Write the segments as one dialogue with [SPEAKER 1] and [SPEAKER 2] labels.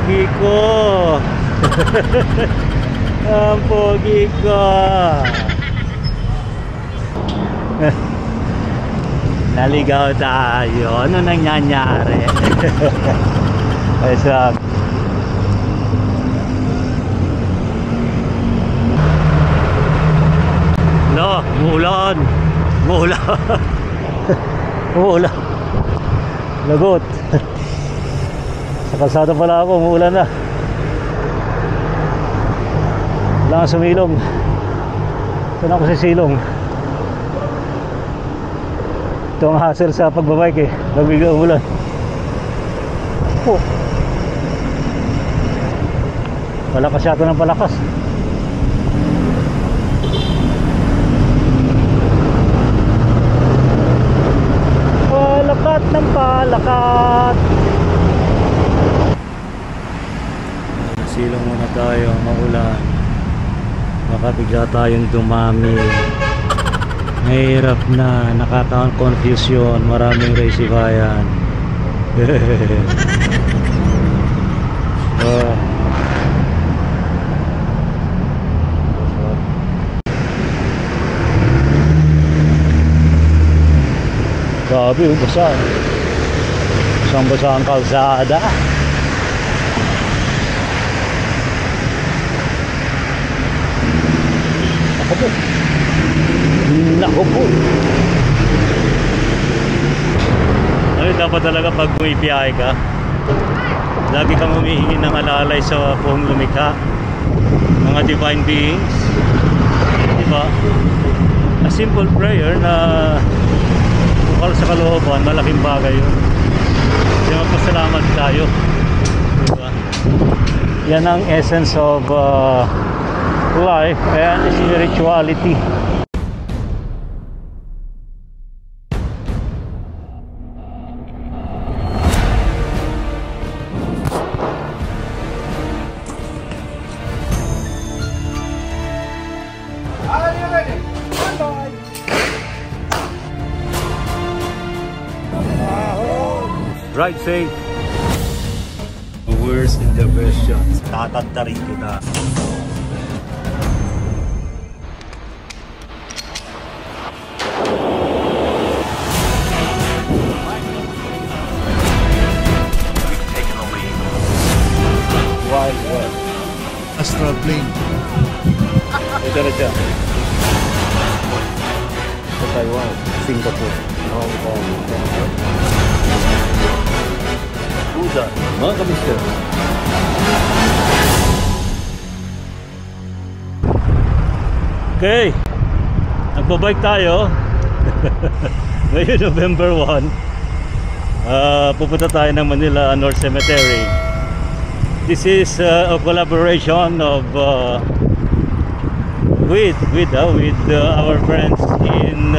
[SPEAKER 1] pogi ko. Ang pogi ko. Naligaw tayo. Ano nangyayari? Ayos lang. No, umuulan. Umuulan. Umuulan. Lagot. Sa kalsada pala ako, umuulan na. Wala nga sumilong. Saan ako sa silong? Ito ang hassle sa pagbabike eh. Nagbigla umulan. Oh. Palakas yata ng palakas. Palakat ng palakat. Silong muna tayo, maulan. Baka bigla tayong dumami. Mahirap na, nakaka-confusion. Maraming race bayan. Grabe, basa. Basang-basa ang kalsada. Ako po. Nako po. Ay, dapat talaga pag bumibiyahe ka, lagi kang humihingi ng alalay sa buong lumikha, mga divine beings, diba? A simple prayer na bukal sa kalooban, malaking bagay yun. Kaya magpasalamat tayo, diba? Yan ang essence of life and spirituality. Ride safe. The worst in the questions. Tatantarin kita. Wild West.
[SPEAKER 2] Astral plane.
[SPEAKER 1] Ito na siya. Sa Taiwan, Singapore, Hong Kong. Buda, mga kamister. Okay, nagbabike tayo. Ngayon November 1, pupunta tayo ng Manila North Cemetery. This is a collaboration of with our friends in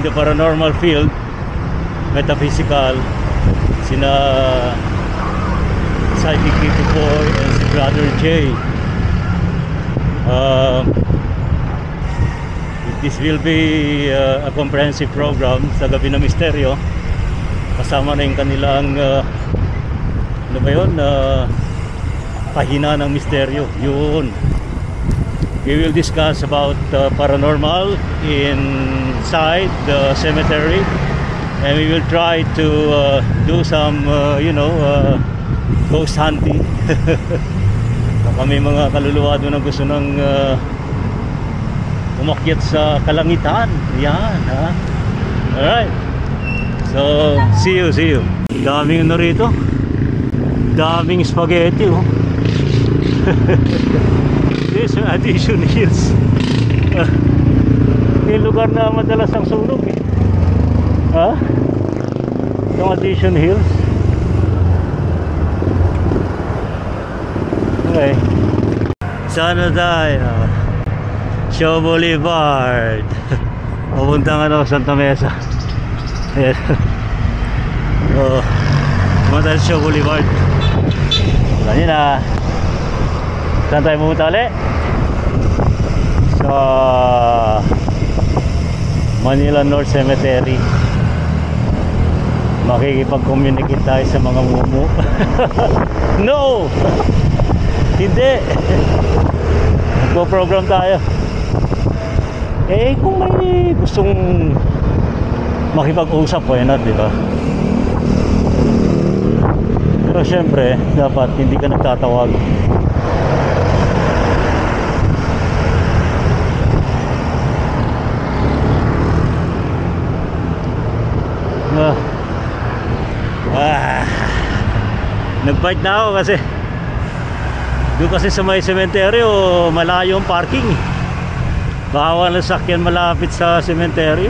[SPEAKER 1] the paranormal field, metaphysical. Sina Psychic Kiko Boy and si Brother Jay. This will be a comprehensive program sa Gabi ng Misteryo. Kasama na yung kanilang ano ba yun? Pahina ng misteryo. Yun. We will discuss about paranormal inside the cemetery. And we will try to do some, ghost hunting. Baka may mga kaluluwa doon na gusto ng umakyat sa kalangitan. Yan, ha? Alright. So, see you. Daming ano rito. Daming spaghetti, oh. This is Addition Hills. Yung lugar na madalas ang sunog, eh. Ha? Itong Addition Hills. Okay. Sana tayo? Shaw Boulevard. Papuntang Santa Mesa. Ayan. Oo. Pumunta sa Shaw Boulevard. Kanina. Saan tayo pumunta ulit? Sa Manila North Cemetery. Makikipag-communicate tayo sa mga mumu. No! Hindi! Magpo-program tayo. Eh, kung may gustong makipag-usap, why not, di ba? Pero syempre, dapat hindi ka nagtatawag. Nag-bike na ako kasi doon kasi sa may sementeryo malayo ang parking. Bawal ang sakyan malapit sa sementeryo,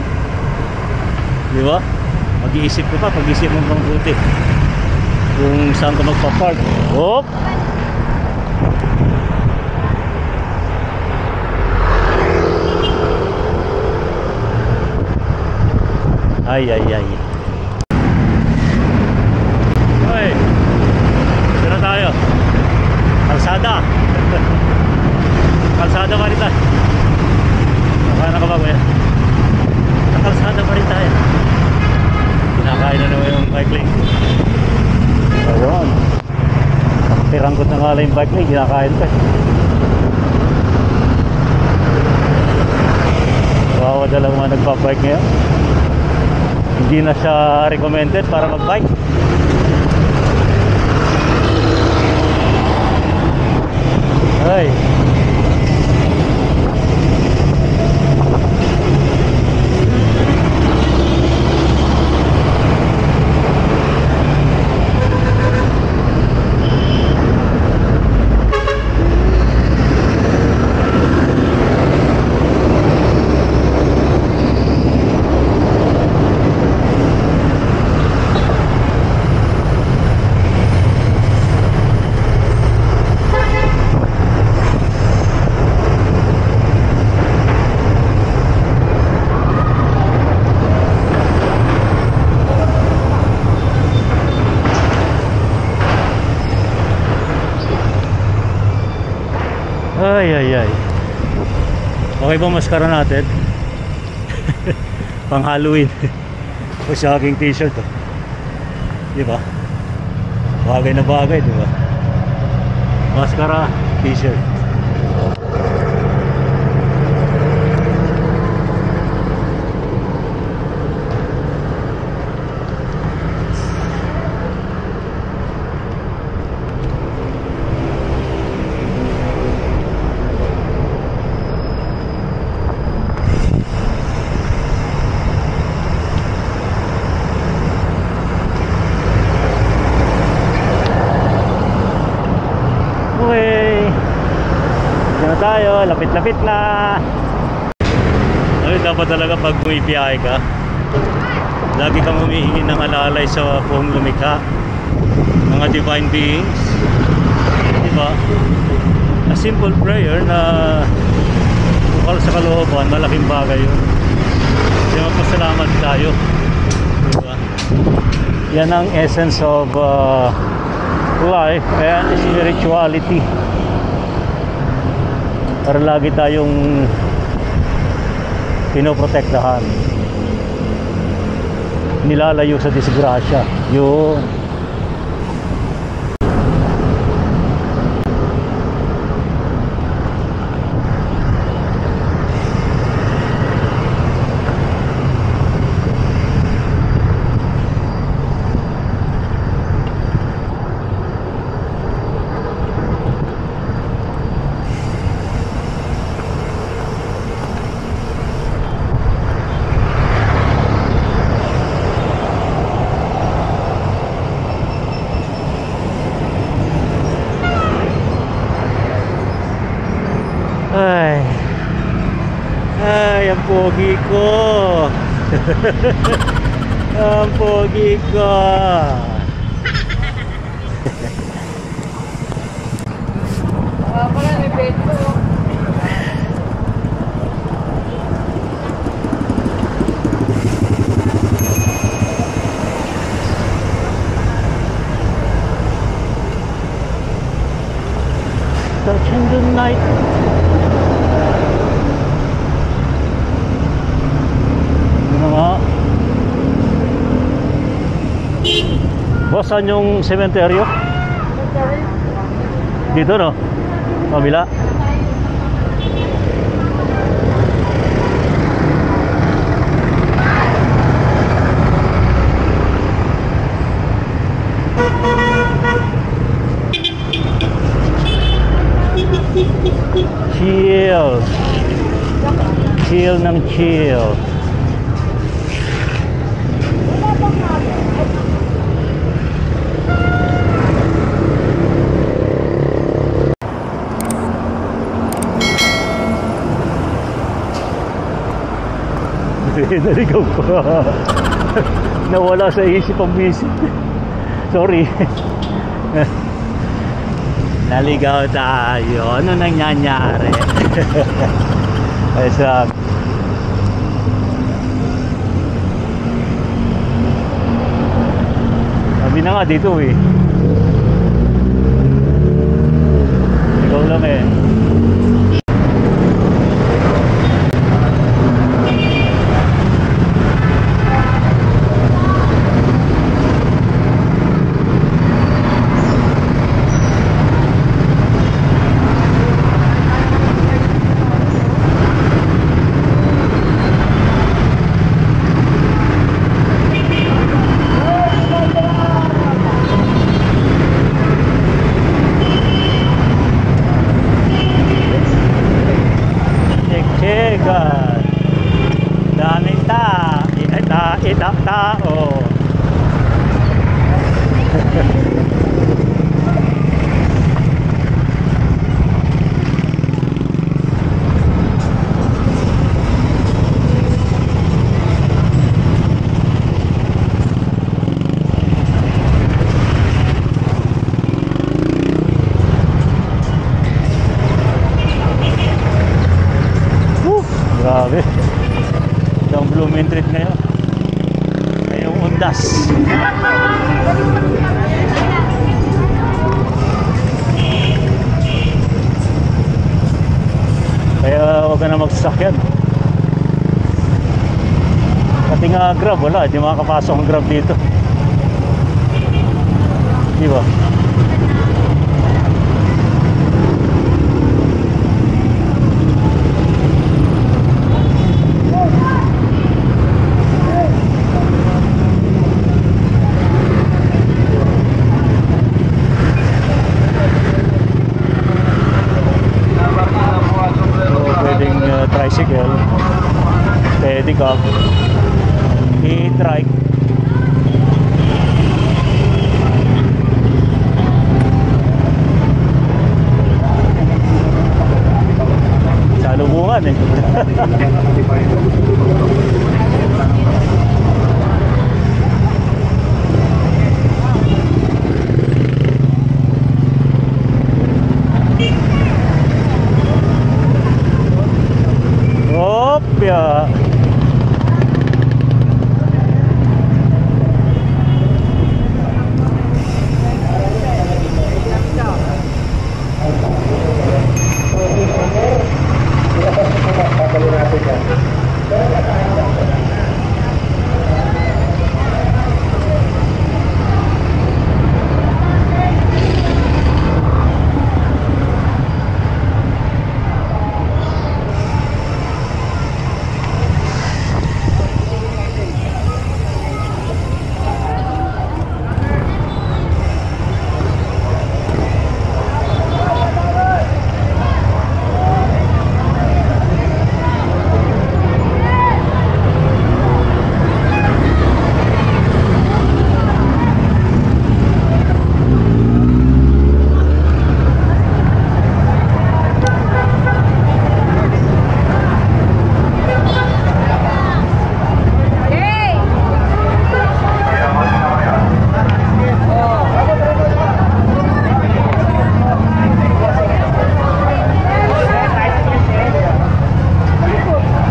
[SPEAKER 1] di ba? Mag-iisip ko pa, pag-isip mo pang buti kung saan ka magpa-park. Hop! Ay, ay, ay. Hoy, sira tayo. Kalsada. Kalsada pa rin tayo. Nakana ka ba, kuya? Sa kalsada pa rin tayo. Kinakain na naman yung bike lane. Ayun. Tirangkot na nga lang yung bike lane. Kinakain pa. Bawa dalang mga nagpa-bike ngayon. Hindi na siya recommended para mag-bike. Ay. Ay, ay, ay. Okay bang maskara natin? Pang Halloween. O sa aking t-shirt, oh. Diba? Bagay na bagay, diba? Maskara, t-shirt. Tayo, lapit-lapit na. Ay, dapat talaga pag bumibiyahe ka, lagi kang humihingi ng alalay sa buong lumikha, mga divine beings, diba? A simple prayer na bukal sa kalooban, malaking bagay yun. Kaya magpasalamat tayo, diba? Yan ang essence of life and spirituality. Para lagi tayong pinoprotektahan, nilalayo sa disgrasya. Yun. Ay, ang pogi ko. Ang pogi ko.
[SPEAKER 3] Pala may peto.
[SPEAKER 1] Touching the night. Boss, saan yung sementeryo?
[SPEAKER 3] Sorry.
[SPEAKER 1] Dito no? Kabila. Chill. Chill ng chill. Naligaw ko. Nawala sa isip ang visit. Sorry. Naligaw tayo. Ano nangyayari? Exact. Sabi na nga dito eh. Ikaw lang eh. Daming tao. Grabe. Ang Blooming Treat ngayon. Ngayong undas. Kaya huwag ka na magsasakyan. Pati nga Grab, wala. Di makakapasok ang Grab dito. Di ba? Tricycle, pedicab, e-trike. Salubungan eh. Opya.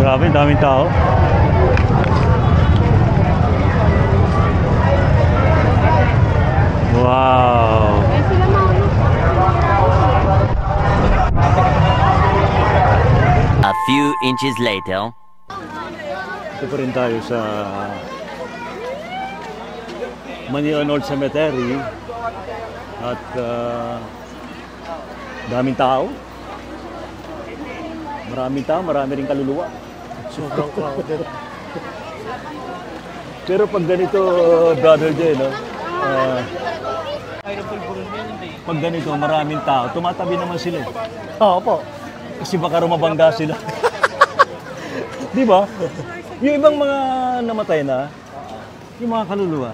[SPEAKER 1] Grabe, daming tao. Wow.
[SPEAKER 4] A few inches later.
[SPEAKER 1] Ito pa rin tayo sa Manila North Cemetery at Daming tao. Maraming tao, marami rin kaluluwa.
[SPEAKER 2] Sobrang crowded.
[SPEAKER 1] Pero pag ganito, Brother Jay, no? Pag ganito, maraming tao, tumatabi naman sila.
[SPEAKER 2] Oo po.
[SPEAKER 1] Kasi baka rumabangga sila. Di ba? Yung ibang mga namatay na, yung mga kaluluwa,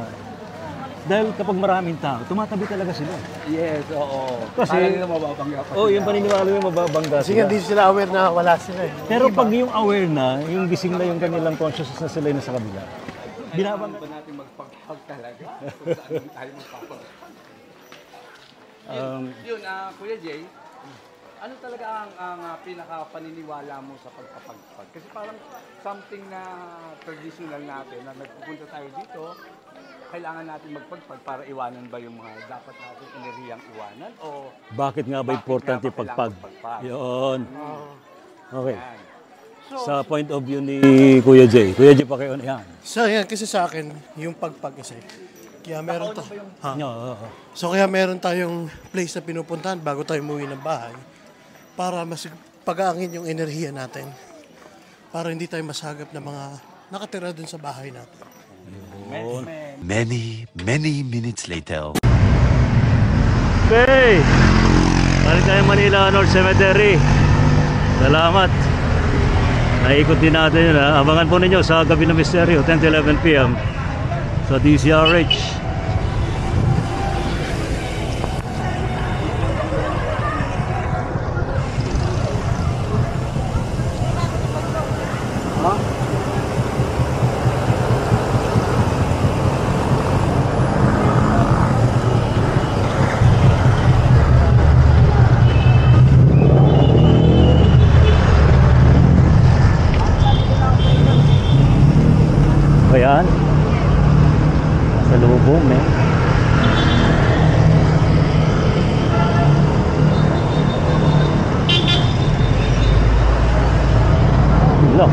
[SPEAKER 1] dahil kapag maraming tao, tumatabi talaga sila.
[SPEAKER 5] Yes, oo.
[SPEAKER 1] Kasi,
[SPEAKER 5] Parang nila mababangga pa
[SPEAKER 1] yung paniniwala yung mababangga
[SPEAKER 2] Kasi nga
[SPEAKER 1] sila.
[SPEAKER 2] di sila aware na wala sila eh.
[SPEAKER 1] Pero pag yung aware na, yung gising na yung kanilang consciousness na sila yung nasa kabila, binabangga.
[SPEAKER 5] ba natin magpag-hug talaga? Kung saan tayo magpapag. Yun, Kuya Jay, ano talaga ang pinaka-paniniwala mo sa pagpapagpag? Kasi parang something na traditional natin na nagpupunta tayo dito, kailangan natin magpagpag para iwanan ba yung mga dapat natin enerhiyang iwanan o
[SPEAKER 1] Bakit nga ba importante
[SPEAKER 5] nga ba
[SPEAKER 1] pagpag?
[SPEAKER 5] kailangan magpagpag?
[SPEAKER 1] Yun. Okay.
[SPEAKER 5] yan?
[SPEAKER 1] Sa point of view ni Kuya Jay. Kuya Jay, pakiyon. Yan.
[SPEAKER 2] So yan, kasi sa akin, yung pagpag kasi. Kaya meron to.
[SPEAKER 1] Oo.
[SPEAKER 2] So kaya meron tayong place na pinupuntahan bago tayo umuwi ng bahay para mas pag-aangin yung enerhiya natin. Para hindi tayo masagap ng mga nakatira dun sa bahay natin.
[SPEAKER 4] Many minutes later.
[SPEAKER 1] Okay. Balik tayo Manila North Cemetery. Salamat. Naikot din natin yun. Abangan po ninyo sa Gabi ng Misteryo, 10 to 11 p.m. sa DCRH. Ayan. Sa lubong, eh. Look.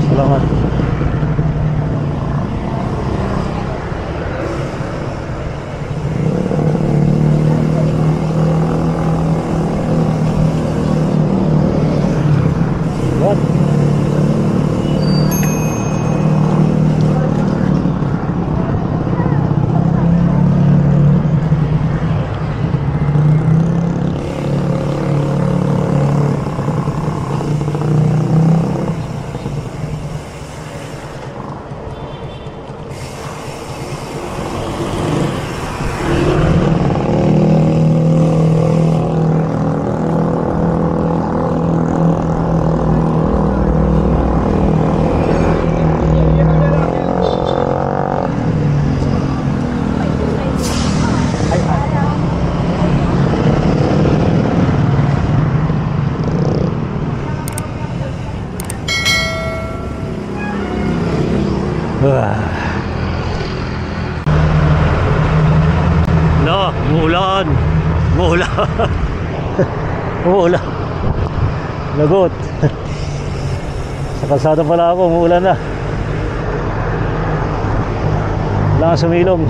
[SPEAKER 1] Salamat. What? No, umuulan. Umuulan. Umuulan. Lagot. Sa kalsada pala ako, umuulan na. Wala nga sumilong.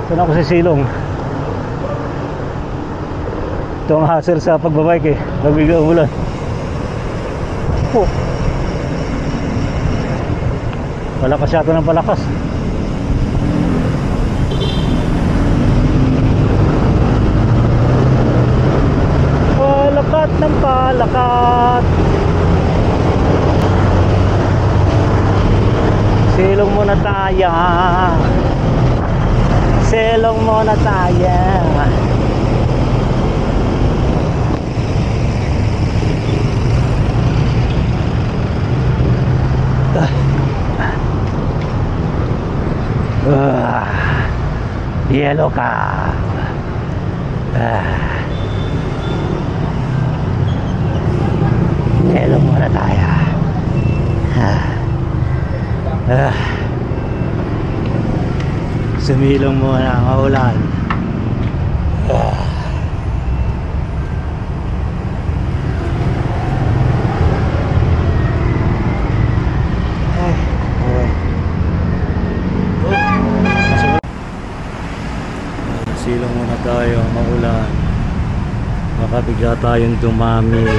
[SPEAKER 1] Saan ako sisilong? Ito ang hassle sa pagbabike eh. Nabigla umulan. Oh. Palakas yata ng palakas. Palakat ng Silong muna tayo. Silong muna tayo. Yellow Cab. Yellow muna tayo. Sumilong muna ang ulan. Silong muna tayo, maulan. Baka bigla tayong dumami.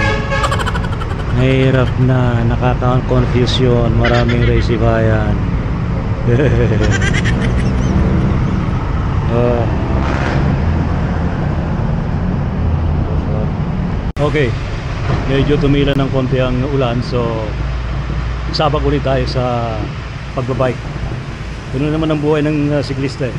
[SPEAKER 1] Mahirap na, nakaka-confusion, maraming resibayan. Okay, medyo tumila ng konti ang ulan, so sabak ulit tayo sa pagbabike. Ganun naman ang buhay ng siklista eh.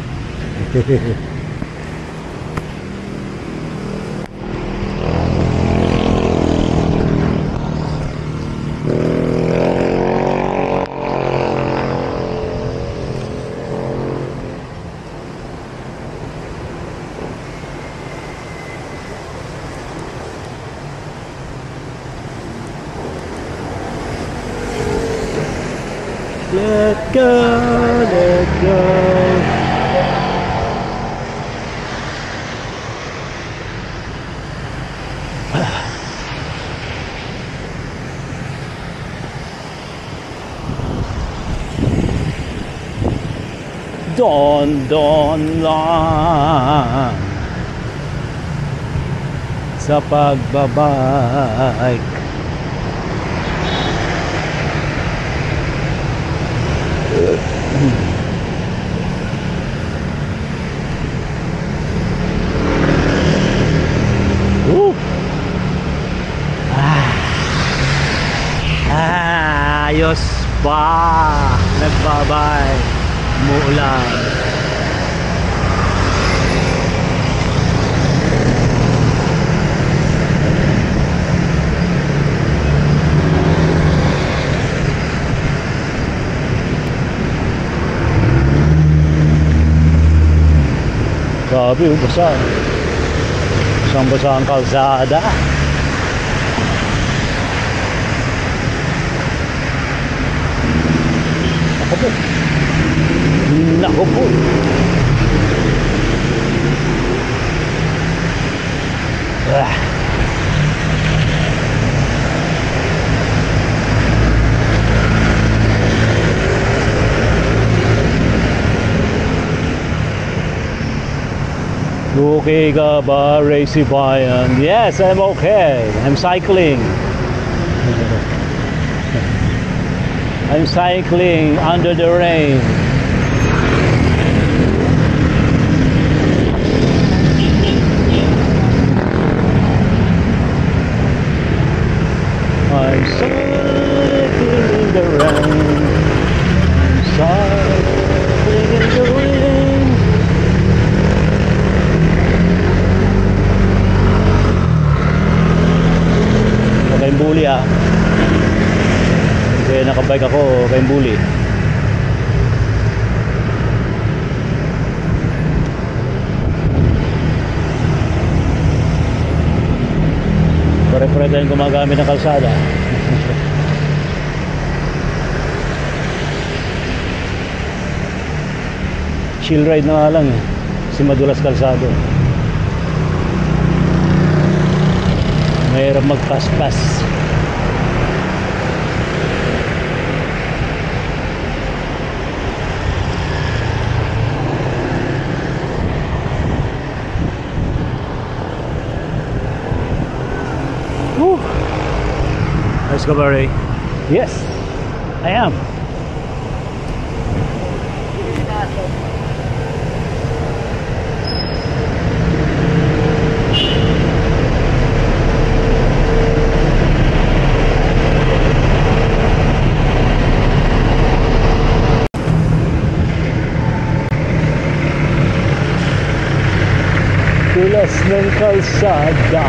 [SPEAKER 1] Let go, let go. Don lang sa pagbabike. Ayos pa, nagbabay, umuulan. Grabe, basa. Basang-basa ang kalsada. Ako po. Nako po. Okay ka ba, Racy Bayan? Yes, I'm okay. I'm cycling. I'm cycling under the rain. I'm cycling in the rain. I'm cycling in the rain. Kayong bully ah. Kasi nakabike ako, kayong bully. Pare-pare tayong gumagamit ng kalsada. Chill ride na nga lang eh. Kasi madulas kalsado. Mahirap magpas-pas. Woo! Let's go, Barry. Yes, I am. dulas ng kalsada.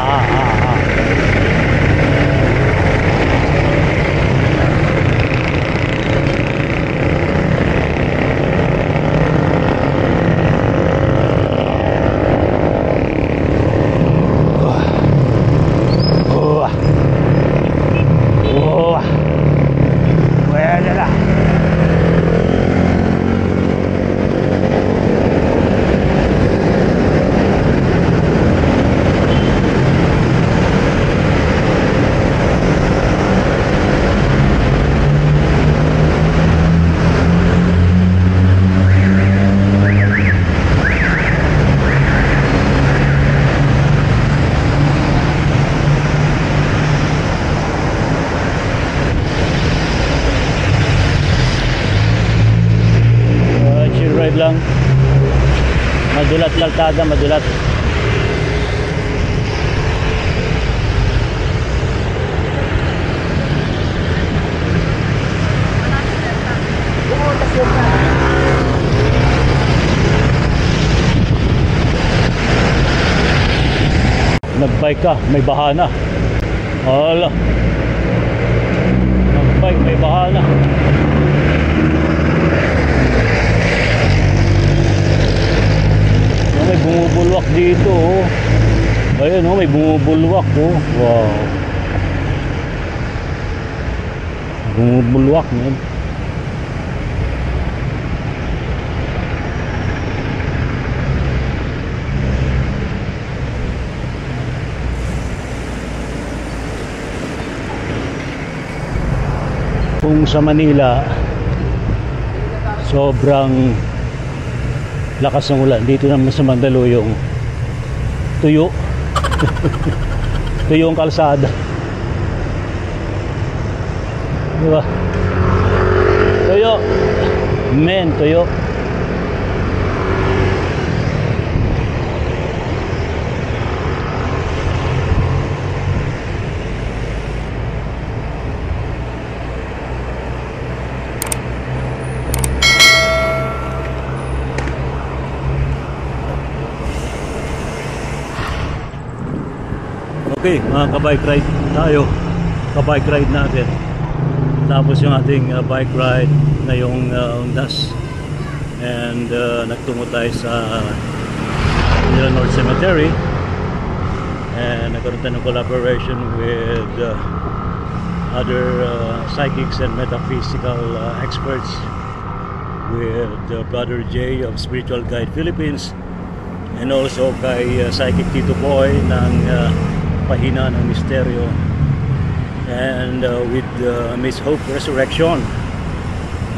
[SPEAKER 1] Lang madulat kalsada, madulat. Nagbike ka, may bahana. Hala, nagbike, may bahana. May bumubulwak dito, oh. Ayun, oh, may bumubulwak, oh. Wow. Bumubulwak, man. Kung sa Manila sobrang lakas ng ulan, dito naman sa Mandaluyong tuyo. Tuyo ang kalsada, diba? Tuyo, men, tuyo. Okay, mga ka-bike ride tayo. Ka-bike ride natin. Tapos yung ating bike ride ngayong Undas. And nagtungo tayo sa Manila North Cemetery. And nagkaroon tayo ng collaboration with other psychics and metaphysical experts. With Brother Jay of Spiritual Guide Philippines. And also kay Psychic Tito Boy ng Pahina ng Misteryo, and with Miss Hope Resurrection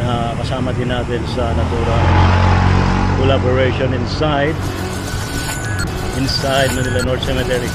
[SPEAKER 1] na kasama din natin sa naturang collaboration inside Manila North Cemetery.